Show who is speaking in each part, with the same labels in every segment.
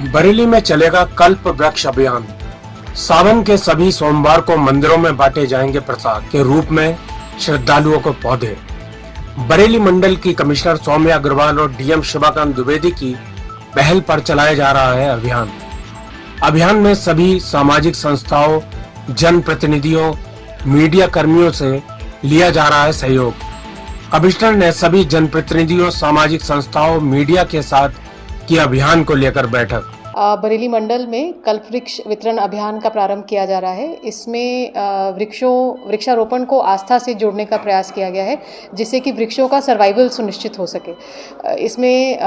Speaker 1: बरेली में चलेगा कल्प वृक्ष अभियान। सावन के सभी सोमवार को मंदिरों में बांटे जाएंगे प्रसाद के रूप में श्रद्धालुओं को पौधे। बरेली मंडल की कमिश्नर सौम्या अग्रवाल और डीएम शिवाकांत द्विवेदी की पहल पर चलाया जा रहा है अभियान में सभी सामाजिक संस्थाओं, जनप्रतिनिधियों, मीडिया कर्मियों से लिया जा रहा है सहयोग। कमिश्नर ने सभी जनप्रतिनिधियों, सामाजिक संस्थाओं, मीडिया के साथ की अभियान को लेकर बैठक।
Speaker 2: बरेली मंडल में कल्प वृक्ष वितरण अभियान का प्रारंभ किया जा रहा है। इसमें वृक्षारोपण को आस्था से जोड़ने का प्रयास किया गया है, जिससे कि वृक्षों का सर्वाइवल सुनिश्चित हो सके। इसमें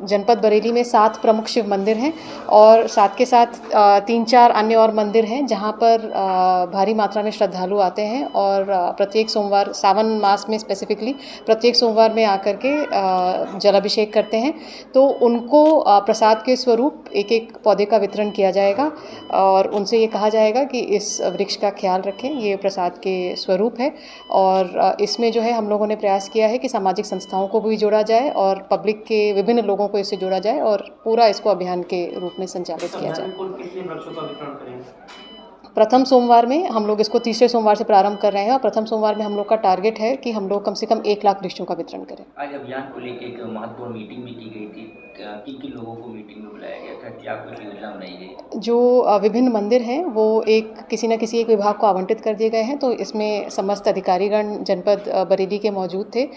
Speaker 2: जनपद बरेली में 7 प्रमुख शिव मंदिर हैं और साथ के साथ 3-4 अन्य और मंदिर हैं जहां पर भारी मात्रा में श्रद्धालु आते हैं और प्रत्येक सोमवार, सावन मास में स्पेसिफिकली प्रत्येक सोमवार में आकर के जलाभिषेक करते हैं। तो उनको प्रसाद के स्वरूप एक पौधे का वितरण किया जाएगा और उनसे ये कहा जाएगा कि इस वृक्ष का ख्याल रखें, ये प्रसाद के स्वरूप है। और इसमें जो है हम लोगों ने प्रयास किया है कि सामाजिक संस्थाओं को भी जोड़ा जाए और पब्लिक के विभिन्न लोगों को इससे जोड़ा जाए और पूरा इसको अभियान के रूप में संचालित किया जाए। प्रथम सोमवार में हम लोग इसको तीसरे सोमवार से प्रारंभ कर रहे हैं और प्रथम सोमवार में हम लोग का टारगेट है कि हम लोग कम से कम 1 लाख वृक्षों का वितरण करें।
Speaker 3: आज अभियान को लेकर एक महत्वपूर्ण मीटिंग भी की गई थी। किन लोगों को मीटिंग में बुलाया गया था, क्या कुछ योजना बनाई गई?
Speaker 2: जो विभिन्न मंदिर हैं वो किसी न किसी एक विभाग को आवंटित कर दिए गए हैं, तो इसमें समस्त अधिकारीगण जनपद बरेली के मौजूद थे।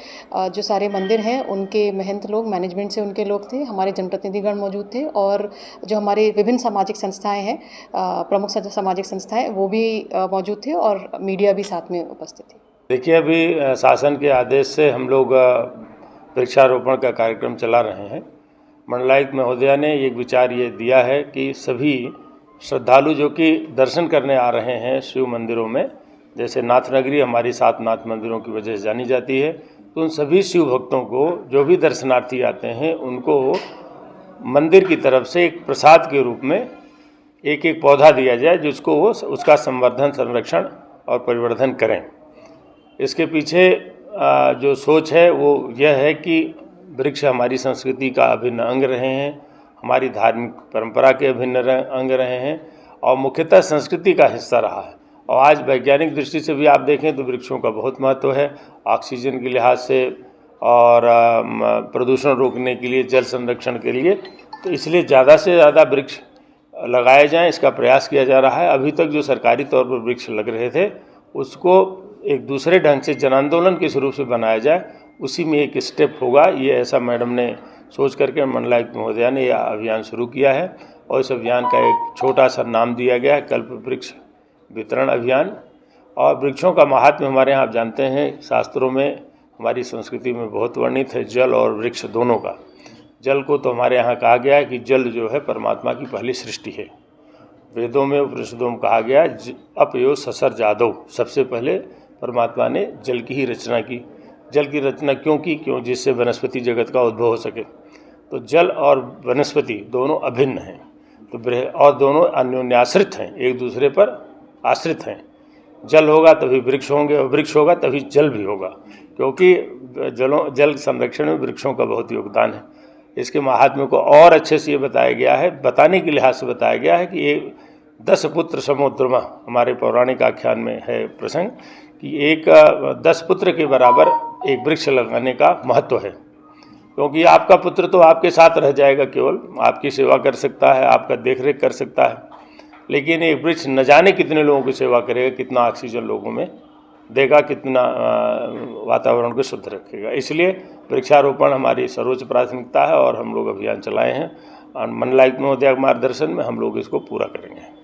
Speaker 2: जो सारे मंदिर हैं उनके महंत लोग, मैनेजमेंट से उनके लोग थे, हमारे जनप्रतिनिधिगण मौजूद थे और जो हमारे विभिन्न सामाजिक संस्थाएं हैं, प्रमुख सामाजिक संस्थाएं, वो भी मौजूद थे और मीडिया भी साथ में उपस्थित थी।
Speaker 4: देखिए, अभी शासन के आदेश से हम लोग वृक्षारोपण का कार्यक्रम चला रहे हैं। मंडलायुक्त महोदया ने एक विचार ये दिया है कि सभी श्रद्धालु जो कि दर्शन करने आ रहे हैं शिव मंदिरों में, जैसे नाथनगरी हमारी 7 नाथ मंदिरों की वजह से जानी जाती है, तो उन सभी शिव भक्तों को, जो भी दर्शनार्थी आते हैं, उनको मंदिर की तरफ से एक प्रसाद के रूप में एक पौधा दिया जाए, जिसको वो उसका संवर्धन, संरक्षण और परिवर्धन करें। इसके पीछे जो सोच है वो यह है कि वृक्ष हमारी संस्कृति का अभिन्न अंग रहे हैं, हमारी धार्मिक परंपरा के अभिन्न अंग रहे हैं और मुख्यतः संस्कृति का हिस्सा रहा है। और आज वैज्ञानिक दृष्टि से भी आप देखें तो वृक्षों का बहुत महत्व है, ऑक्सीजन के लिहाज से और प्रदूषण रोकने के लिए, जल संरक्षण के लिए। तो इसलिए ज़्यादा से ज़्यादा वृक्ष लगाए जाएं, इसका प्रयास किया जा रहा है। अभी तक जो सरकारी तौर पर वृक्ष लग रहे थे उसको एक दूसरे ढंग से जन आंदोलन के स्वरूप से बनाया जाए, उसी में एक स्टेप होगा। ये ऐसा मैडम ने सोच करके मंडलायुक्त महोदया ने यह अभियान शुरू किया है और इस अभियान का एक छोटा सा नाम दिया गया है कल्प वृक्ष वितरण अभियान। और वृक्षों का महात्म्य हमारे यहाँ आप जानते हैं, शास्त्रों में, हमारी संस्कृति में बहुत वर्णित है, जल और वृक्ष दोनों का। जल को तो हमारे यहाँ कहा गया है कि जल जो है परमात्मा की पहली सृष्टि है। वेदों में, उपनिषदों में कहा गया अपयो ससर जादव, सबसे पहले परमात्मा ने जल की ही रचना की। जल की रचना क्यों जिससे वनस्पति जगत का उद्भव हो सके। तो जल और वनस्पति दोनों अभिन्न हैं, तो और दोनों अन्योन्याश्रित हैं, एक दूसरे पर आश्रित हैं। जल होगा तभी वृक्ष होंगे और वृक्ष होगा तभी जल भी होगा, क्योंकि जल संरक्षण में वृक्षों का बहुत योगदान है। इसके महात्म्य को और अच्छे से ये बताया गया है, बताने के लिहाज से बताया गया है कि ये 10 पुत्र समुद्रमा, हमारे पौराणिक आख्यान में है प्रसंग कि 10 पुत्र के बराबर एक वृक्ष लगाने का महत्व है। क्योंकि आपका पुत्र तो आपके साथ रह जाएगा, केवल आपकी सेवा कर सकता है, आपका देखरेख कर सकता है, लेकिन एक वृक्ष न जाने कितने लोगों की सेवा करेगा, कितना ऑक्सीजन लोगों में देगा, कितना वातावरण को शुद्ध रखेगा। इसलिए वृक्षारोपण हमारी सर्वोच्च प्राथमिकता है और हम लोग अभियान चलाए हैं और मंडलायुक्त महोदया के मार्गदर्शन में हम लोग इसको पूरा करेंगे।